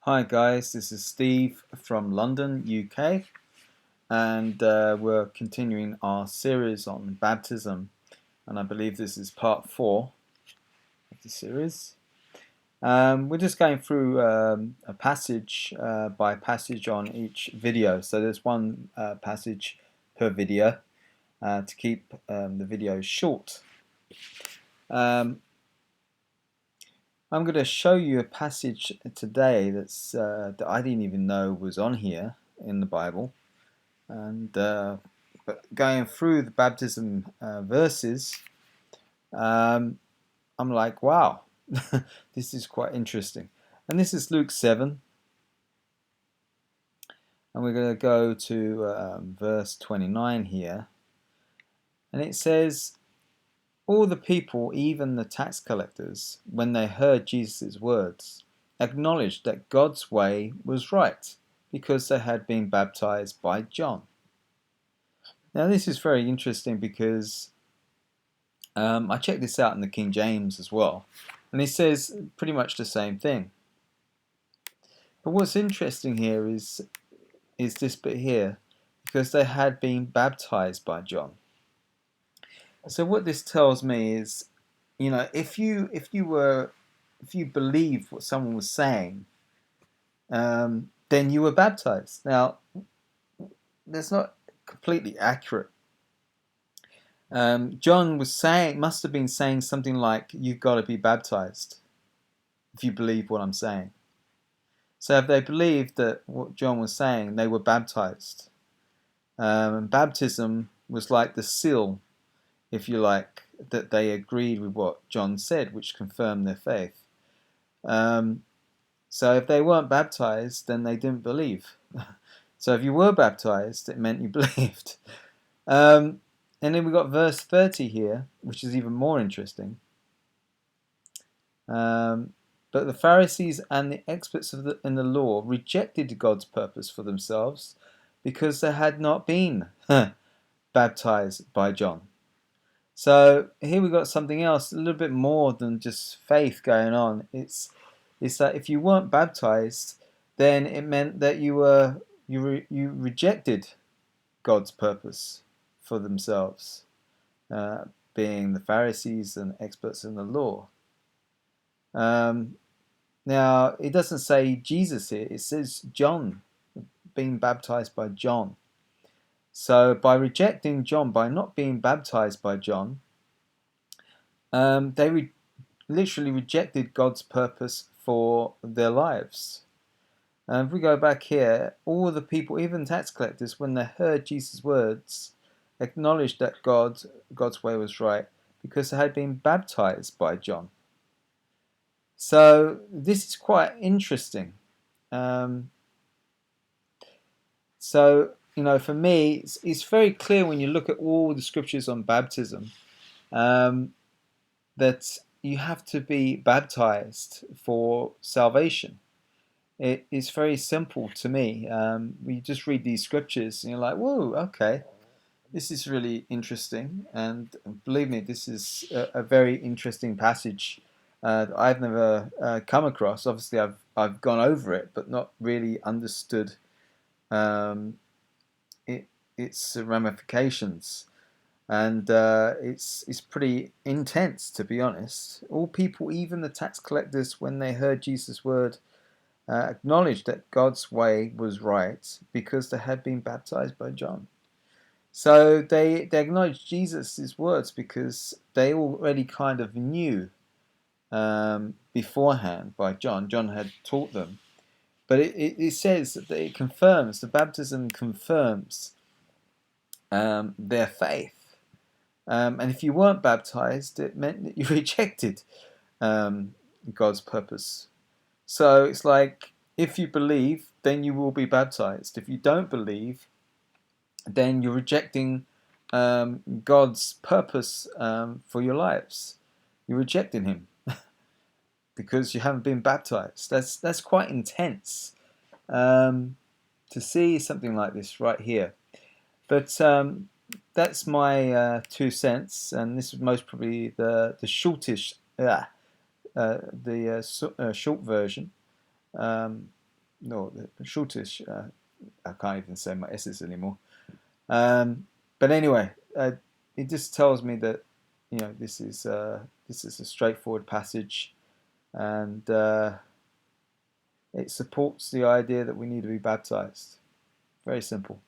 Hi guys, this is Steve from London, UK, and we're continuing our series on baptism, and I believe this is part 4 of the series. We're just going through a passage by passage on each video, so there's one passage per video to keep the videos short. I'm going to show you a passage today that I didn't even know was on here in the Bible, and but going through the baptism verses, I'm like, wow, this is quite interesting. And this is Luke 7, and we're going to go to verse 29 here, and it says, all the people, even the tax collectors, when they heard Jesus' words, acknowledged that God's way was right, because they had been baptized by John. Now this is very interesting because I checked this out in the King James as well, and it says pretty much the same thing. But what's interesting here is this bit here, because they had been baptized by John. So what this tells me is, you know, if you believe what someone was saying, then you were baptized. Now, that's not completely accurate. John must have been saying something like, "You've got to be baptized," if you believe what I'm saying. So if they believed that what John was saying, they were baptized. Baptism was like the seal, if you like, that they agreed with what John said, which confirmed their faith. So if they weren't baptized, then they didn't believe. So if you were baptized, it meant you believed. And then we got verse 30 here, which is even more interesting. But the Pharisees and the experts in the law rejected God's purpose for themselves because they had not been baptized by John. So here we got something else, a little bit more than just faith going on. It's that if you weren't baptized, then it meant that you rejected God's purpose for themselves, being the Pharisees and experts in the law. Now, it doesn't say Jesus here, it says John, being baptized by John. So by rejecting John, by not being baptized by John, they literally rejected God's purpose for their lives. And if we go back here, all the people, even tax collectors, when they heard Jesus' words, acknowledged that God's way was right because they had been baptized by John. So this is quite interesting. So, you know, for me, it's very clear when you look at all the scriptures on baptism that you have to be baptized for salvation. It is very simple to me. We just read these scriptures and you're like, whoa, okay, this is really interesting. And believe me, this is a very interesting passage that I've never come across. Obviously, I've gone over it, but not really understood its ramifications. And it's pretty intense, to be honest. All people, even the tax collectors, when they heard Jesus' word, acknowledged that God's way was right because they had been baptized by John. So they acknowledged Jesus' words because they already kind of knew beforehand by John. John had taught them. But it says that it confirms, the baptism confirms their faith. And if you weren't baptized, it meant that you rejected God's purpose. So it's like, if you believe, then you will be baptized. If you don't believe, then you're rejecting God's purpose for your lives. You're rejecting Him because you haven't been baptized. That's quite intense to see something like this right here. But that's my 2 cents, and this is most probably the shortish, short version. no, the shortish. I can't even say my S's anymore. But anyway, it just tells me that this is a straightforward passage, and it supports the idea that we need to be baptized. Very simple.